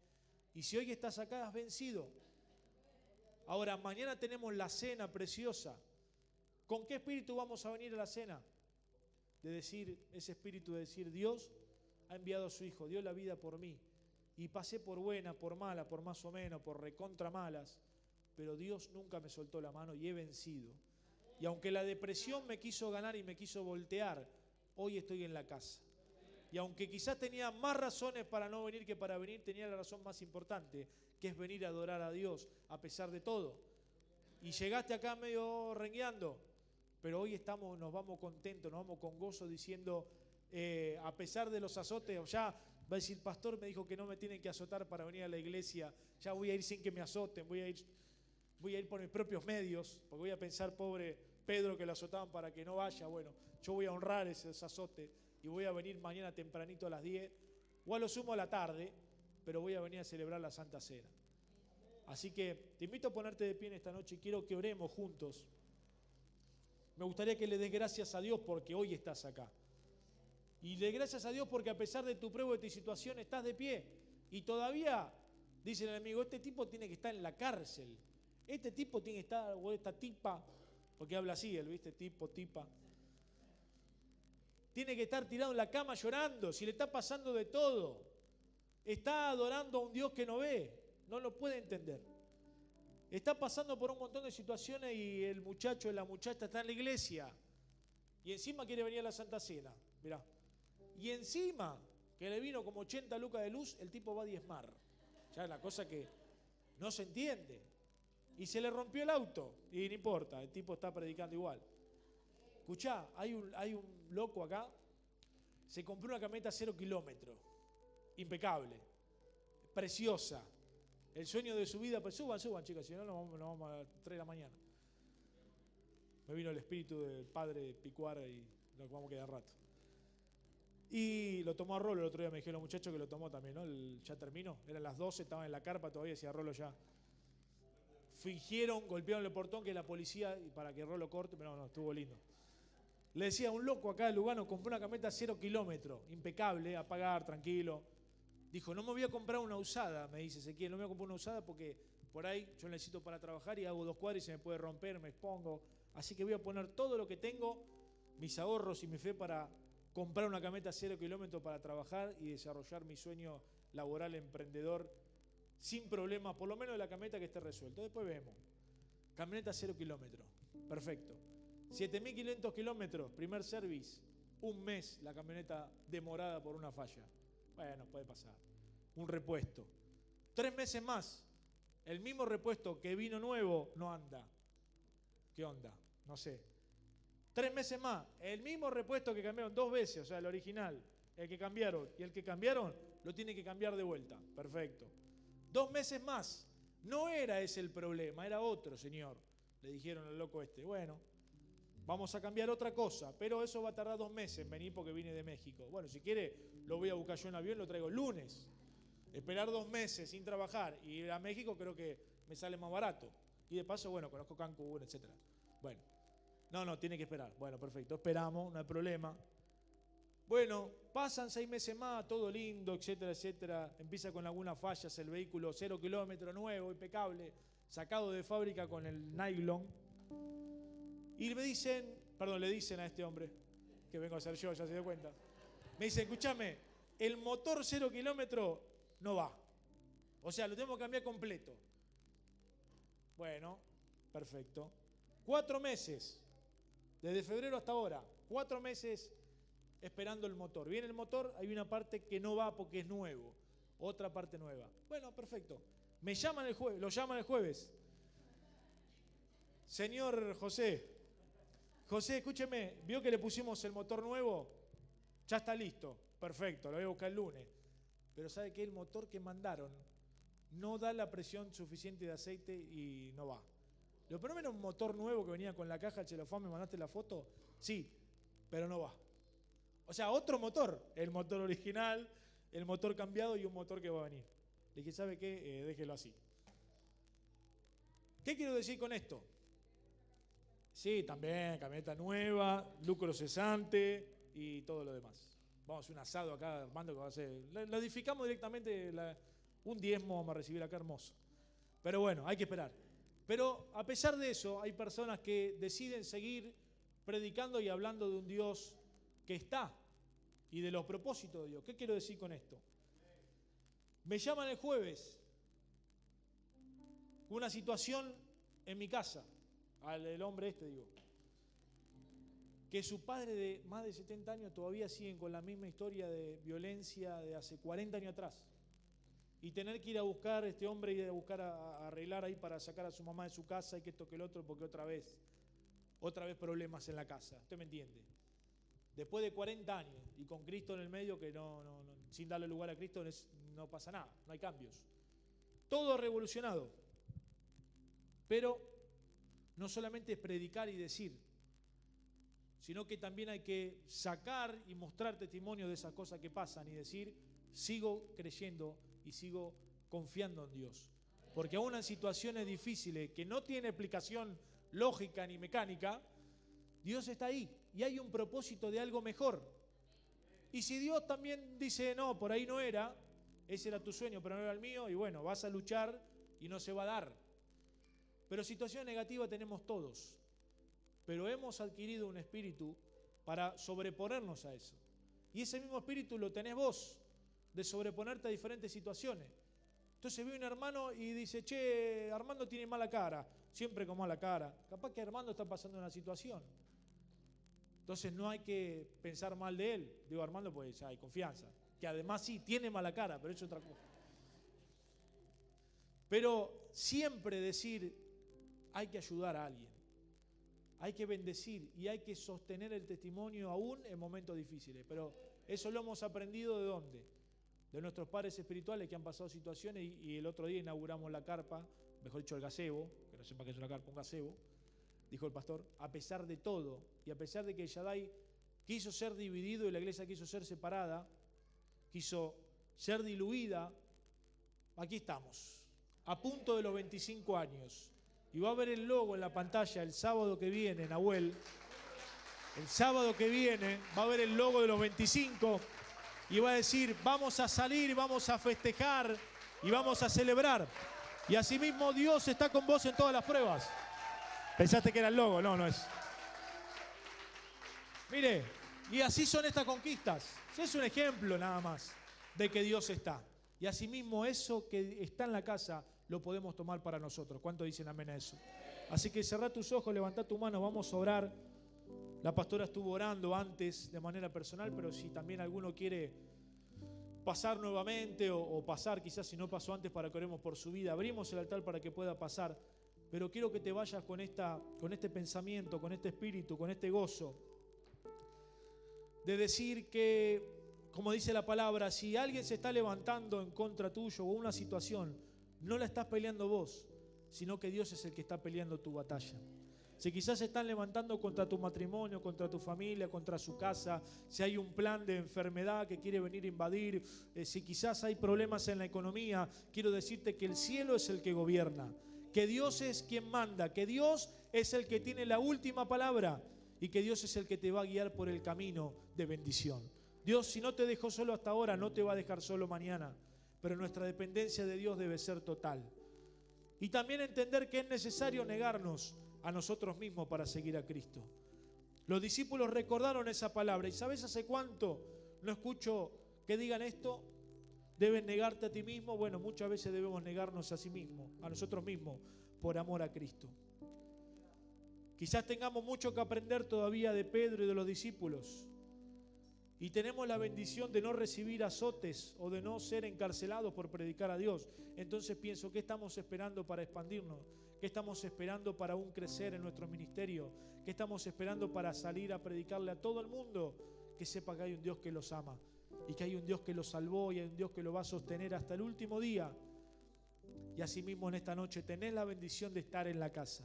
Y si hoy estás acá, has vencido. Ahora, mañana tenemos la cena preciosa. ¿Con qué espíritu vamos a venir a la cena? De decir, ese espíritu de decir, Dios ha enviado a su Hijo, dio la vida por mí. Y pasé por buena, por mala, por más o menos, por recontra malas. Pero Dios nunca me soltó la mano y he vencido. Y aunque la depresión me quiso ganar y me quiso voltear, hoy estoy en la casa. Y aunque quizás tenía más razones para no venir que para venir, tenía la razón más importante, que es venir a adorar a Dios a pesar de todo. Y llegaste acá medio rengueando, pero hoy nos vamos contentos, nos vamos con gozo diciendo, a pesar de los azotes, ya va a decir, pastor me dijo que no me tienen que azotar para venir a la iglesia, ya voy a ir sin que me azoten, voy a ir por mis propios medios, porque voy a pensar, pobre Pedro que lo azotaban para que no vaya. Bueno, yo voy a honrar ese azote y voy a venir mañana tempranito a las 10, o a lo sumo a la tarde, pero voy a venir a celebrar la Santa Cena. Así que te invito a ponerte de pie en esta noche y quiero que oremos juntos. Me gustaría que le des gracias a Dios porque hoy estás acá. Y le gracias a Dios porque a pesar de tu prueba y de tu situación estás de pie. Y todavía, dice el enemigo, este tipo tiene que estar en la cárcel. Este tipo tiene que estar, o esta tipa, porque habla así, él, ¿viste? Tipo, tipa. Tiene que estar tirado en la cama llorando, si le está pasando de todo. Está adorando a un Dios que no ve, no lo puede entender. Está pasando por un montón de situaciones y el muchacho, la muchacha está en la iglesia. Y encima quiere venir a la Santa Cena, mirá. Y encima, que le vino como 80 lucas de luz, el tipo va a diezmar. Ya es la cosa que no se entiende. Y se le rompió el auto. Y no importa, el tipo está predicando igual. Escuchá, hay un loco acá, se compró una camioneta 0 kilómetros. Impecable. Preciosa. El sueño de su vida. Pues suban, chicas, si no nos vamos a 3 de la mañana. Me vino el espíritu del padre Picuar y nos vamos a quedar rato. Y lo tomó a Rolo, el otro día me dijeron los muchachos que lo tomó también, ¿no? Ya terminó, eran las 12, estaban en la carpa todavía, decía Rolo ya. Fingieron, golpearon el portón que la policía, y para que Rolo corte, pero no, estuvo lindo. Le decía, un loco acá de Lugano compró una camioneta 0 kilómetros, impecable, a pagar, tranquilo. Dijo, no me voy a comprar una usada, me dice Ezequiel, no me voy a comprar una usada porque por ahí yo necesito para trabajar y hago 2 cuadras y se me puede romper, me expongo. Así que voy a poner todo lo que tengo, mis ahorros y mi fe para comprar una camioneta 0 kilómetros para trabajar y desarrollar mi sueño laboral emprendedor sin problemas, por lo menos de la camioneta que esté resuelto. Después vemos. Camioneta 0 kilómetros, perfecto. 7.500 kilómetros, primer service, un mes la camioneta demorada por una falla. Bueno, puede pasar. Un repuesto. 3 meses más, el mismo repuesto que vino nuevo no anda. ¿Qué onda? No sé. 3 meses más, el mismo repuesto que cambiaron 2 veces, o sea, el original, el que cambiaron y el que cambiaron, lo tiene que cambiar de vuelta. Perfecto. 2 meses más, no era ese el problema, era otro, señor. Le dijeron al loco este, bueno, vamos a cambiar otra cosa, pero eso va a tardar 2 meses en venir porque vine de México. Bueno, si quiere, lo voy a buscar yo en avión, lo traigo el lunes. Esperar 2 meses sin trabajar y ir a México creo que me sale más barato. Y de paso, bueno, conozco Cancún, etc. Bueno. No, tiene que esperar. Bueno, perfecto, esperamos, no hay problema. Bueno, pasan 6 meses más, todo lindo, etcétera, etcétera. Empieza con algunas fallas el vehículo, 0 kilómetros, nuevo, impecable, sacado de fábrica con el nylon. Y le dicen a este hombre, que vengo a ser yo, ya se dio cuenta. Me dice, escúchame, el motor 0 kilómetros no va. O sea, lo tenemos que cambiar completo. Bueno, perfecto. 4 meses. Desde febrero hasta ahora, 4 meses esperando el motor. Viene el motor, hay una parte que no va porque es nuevo, otra parte nueva. Bueno, perfecto. Lo llaman el jueves. Señor José, escúcheme, ¿vio que le pusimos el motor nuevo? Ya está listo, perfecto, lo voy a buscar el lunes. Pero ¿sabe qué? El motor que mandaron no da la presión suficiente de aceite y no va. ¿Lo primero era un motor nuevo que venía con la caja, el celofán, me mandaste la foto? Sí, pero no va. O sea, otro motor, el motor original, el motor cambiado y un motor que va a venir. Le dije, ¿sabe qué? Déjelo así. ¿Qué quiero decir con esto? Sí, también, camioneta nueva, lucro cesante y todo lo demás. Vamos a hacer un asado acá, Armando, que va a hacer. Lo edificamos directamente, un diezmo vamos a recibir acá hermoso. Pero bueno, hay que esperar. Pero a pesar de eso, hay personas que deciden seguir predicando y hablando de un Dios que está y de los propósitos de Dios. ¿Qué quiero decir con esto? Me llaman el jueves, una situación en mi casa, el hombre digo, que su padre de más de 70 años todavía siguen con la misma historia de violencia de hace 40 años atrás. Y tener que ir a buscar, este hombre ir a buscar a arreglar ahí para sacar a su mamá de su casa y que esto que el otro, porque otra vez problemas en la casa. ¿Usted me entiende? Después de 40 años y con Cristo en el medio, que no sin darle lugar a Cristo no pasa nada, no hay cambios. Todo revolucionado. Pero no solamente es predicar y decir, sino que también hay que sacar y mostrar testimonio de esas cosas que pasan y decir, sigo creyendo y sigo confiando en Dios. Porque aún en situaciones difíciles que no tienen explicación lógica ni mecánica, Dios está ahí y hay un propósito de algo mejor. Y si Dios también dice, no, por ahí no era, ese era tu sueño, pero no era el mío, y bueno, vas a luchar y no se va a dar. Pero situaciones negativas tenemos todos. Pero hemos adquirido un espíritu para sobreponernos a eso. Y ese mismo espíritu lo tenés vos, de sobreponerte a diferentes situaciones. Entonces ve un hermano y dice, che, Armando tiene mala cara, siempre con mala cara. Capaz que Armando está pasando una situación. Entonces no hay que pensar mal de él. Digo, Armando, pues hay confianza. Que además sí, tiene mala cara, pero es otra cosa. Pero siempre decir, hay que ayudar a alguien. Hay que bendecir y hay que sostener el testimonio aún en momentos difíciles. Pero eso lo hemos aprendido ¿de dónde? De nuestros padres espirituales que han pasado situaciones y el otro día inauguramos la carpa, mejor dicho el gazebo, que no sepa qué es una carpa, un gazebo. dijo el pastor, a pesar de todo, y a pesar de que el Shaddai quiso ser dividido y la iglesia quiso ser separada, quiso ser diluida, aquí estamos, a punto de los 25 años. Y va a ver el logo en la pantalla el sábado que viene, Nahuel. El sábado que viene va a ver el logo de los 25 y va a decir, vamos a salir, vamos a festejar y vamos a celebrar. Y asimismo Dios está con vos en todas las pruebas. Pensaste que era el logo, no, no es. Mire, y así son estas conquistas. Es un ejemplo nada más de que Dios está. Y asimismo eso que está en la casa lo podemos tomar para nosotros. ¿Cuántos dicen amén a eso? Así que cerrá tus ojos, levantá tu mano, vamos a orar. La pastora estuvo orando antes de manera personal, pero si también alguno quiere pasar nuevamente o pasar, quizás si no pasó antes, para que oremos por su vida, abrimos el altar para que pueda pasar. Pero quiero que te vayas con este pensamiento, con este espíritu, con este gozo, de decir que, como dice la palabra, si alguien se está levantando en contra tuyo o una situación, no la estás peleando vos, sino que Dios es el que está peleando tu batalla. Si quizás se están levantando contra tu matrimonio, contra tu familia, contra su casa, si hay un plan de enfermedad que quiere venir a invadir, si quizás hay problemas en la economía, quiero decirte que el cielo es el que gobierna, que Dios es quien manda, que Dios es el que tiene la última palabra y que Dios es el que te va a guiar por el camino de bendición. Dios, si no te dejó solo hasta ahora, no te va a dejar solo mañana, pero nuestra dependencia de Dios debe ser total. Y también entender que es necesario negarnos a nosotros mismos para seguir a Cristo. Los discípulos recordaron esa palabra. ¿Y sabes hace cuánto no escucho que digan esto? Deben negarte a ti mismo. Bueno, muchas veces debemos negarnos a sí mismos, a nosotros mismos, por amor a Cristo. Quizás tengamos mucho que aprender todavía de Pedro y de los discípulos. Y tenemos la bendición de no recibir azotes o de no ser encarcelados por predicar a Dios. Entonces pienso, ¿qué estamos esperando para expandirnos? ¿Qué estamos esperando para aún crecer en nuestro ministerio? ¿Qué estamos esperando para salir a predicarle a todo el mundo que sepa que hay un Dios que los ama y que hay un Dios que los salvó y hay un Dios que los va a sostener hasta el último día? Y asimismo en esta noche tenés la bendición de estar en la casa,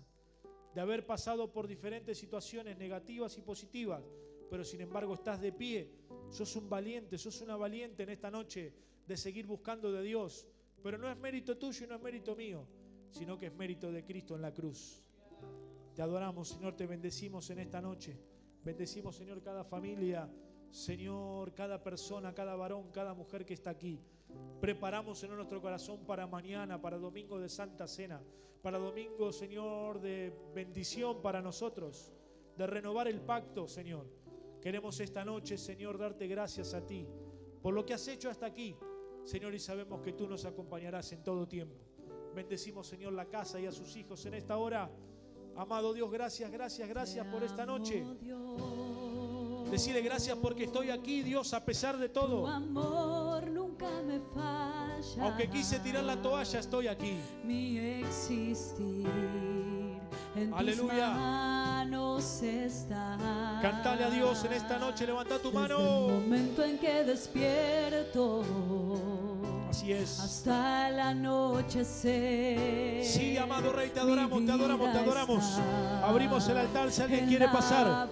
de haber pasado por diferentes situaciones negativas y positivas, pero sin embargo estás de pie. Sos un valiente, sos una valiente en esta noche de seguir buscando de Dios, pero no es mérito tuyo y no es mérito mío, sino que es mérito de Cristo en la cruz. Te adoramos, Señor, te bendecimos en esta noche. Bendecimos, Señor, cada familia, Señor, cada persona, cada varón, cada mujer que está aquí. Preparamos, Señor, nuestro corazón para mañana, para domingo de Santa Cena, para domingo, Señor, de bendición para nosotros, de renovar el pacto, Señor. Queremos esta noche, Señor, darte gracias a ti por lo que has hecho hasta aquí, Señor, y sabemos que tú nos acompañarás en todo tiempo. Bendecimos, Señor, la casa y a sus hijos en esta hora. Amado Dios, gracias, gracias, gracias por esta noche. Decirle gracias porque estoy aquí, Dios, a pesar de todo. Tu amor nunca me falla. Aunque quise tirar la toalla, estoy aquí. Mi existir en Aleluya. tus manos está. Cántale a Dios en esta noche, levanta tu mano. Desde el momento en que despierto, así es, hasta el anochecer. Sí, amado Rey, te adoramos, te adoramos, te adoramos. Abrimos el altar si alguien quiere pasar,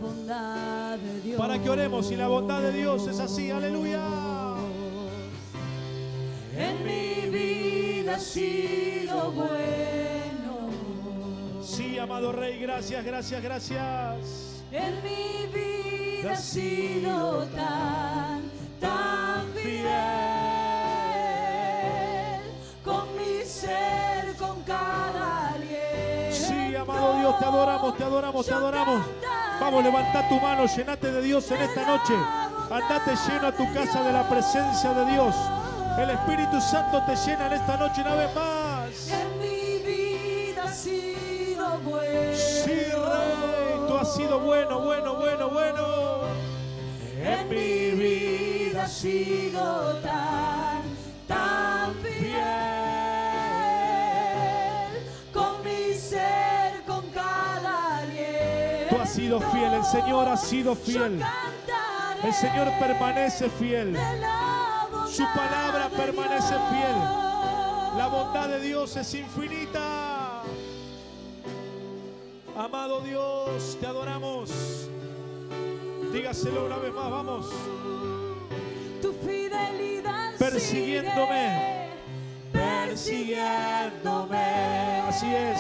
para que oremos. Y la bondad de Dios es así, aleluya. En mi vida ha sido bueno. Sí, amado Rey, gracias, gracias, gracias. En mi vida ha sido tan fiel. Con mi ser, con cada aliento. Sí, amado Dios, te adoramos, te adoramos, te adoramos. Vamos, levanta tu mano, llenate de Dios en esta noche. Andate lleno a tu casa de la presencia de Dios. El Espíritu Santo te llena en esta noche una vez más. En mi vida ha sido bueno. Sí, Rey, tú has sido bueno, bueno, bueno, bueno. En mi vida ha sido tan fiel. Con mi ser, con cada aliento. Tú has sido fiel, el Señor ha sido fiel. El Señor permanece fiel. Su palabra permanece fiel. La bondad de Dios es infinita. Amado Dios, te adoramos. Dígaselo una vez más, vamos. Tu fidelidad Persiguiéndome. persiguiéndome. Así es,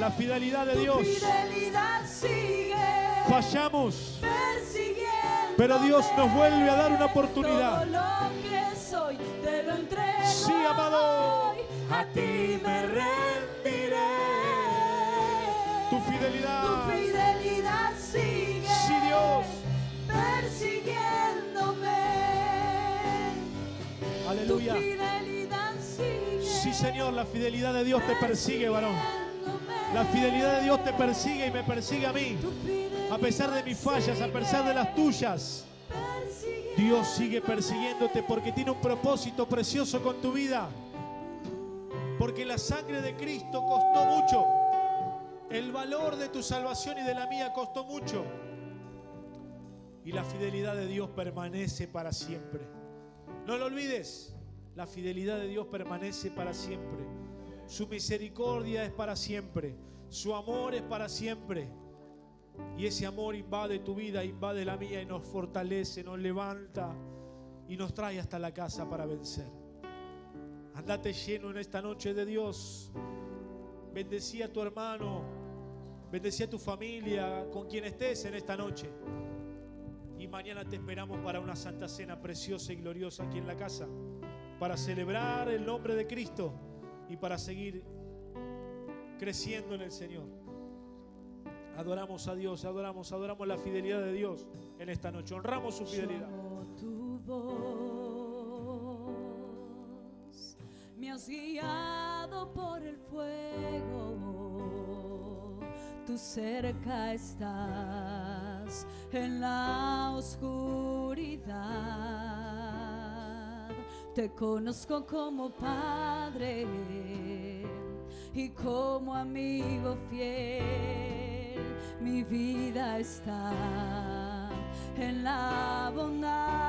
la fidelidad de Dios. Tu fidelidad sigue Fallamos, persiguiéndome. pero Dios nos vuelve a dar una oportunidad. Todo lo que soy te lo entrego. Sí, amado. Hoy. A ti me rendiré. Tu fidelidad. Tu fidelidad sigue. Sí, Dios. Persiguiéndome. Aleluya. Tu fidelidad sigue. Sí, Señor, la fidelidad de Dios te persigue, varón. La fidelidad de Dios te persigue y me persigue a mí. A pesar de mis fallas, a pesar de las tuyas, Dios sigue persiguiéndote porque tiene un propósito precioso con tu vida. Porque la sangre de Cristo costó mucho. El valor de tu salvación y de la mía costó mucho. Y la fidelidad de Dios permanece para siempre. No lo olvides, la fidelidad de Dios permanece para siempre. Su misericordia es para siempre. Su amor es para siempre. Y ese amor invade tu vida, invade la mía y nos fortalece, nos levanta y nos trae hasta la casa para vencer. Andate lleno en esta noche de Dios. Bendecí a tu hermano, bendecí a tu familia, con quien estés en esta noche. Y mañana te esperamos para una santa cena preciosa y gloriosa aquí en la casa, para celebrar el nombre de Cristo y para seguir creciendo en el Señor. Adoramos a Dios, adoramos la fidelidad de Dios en esta noche. Honramos su fidelidad. Tu voz me has guiado por el fuego. Tú cerca estás en la oscuridad. Te conozco como Padre y como amigo fiel. Mi vida está en la bondad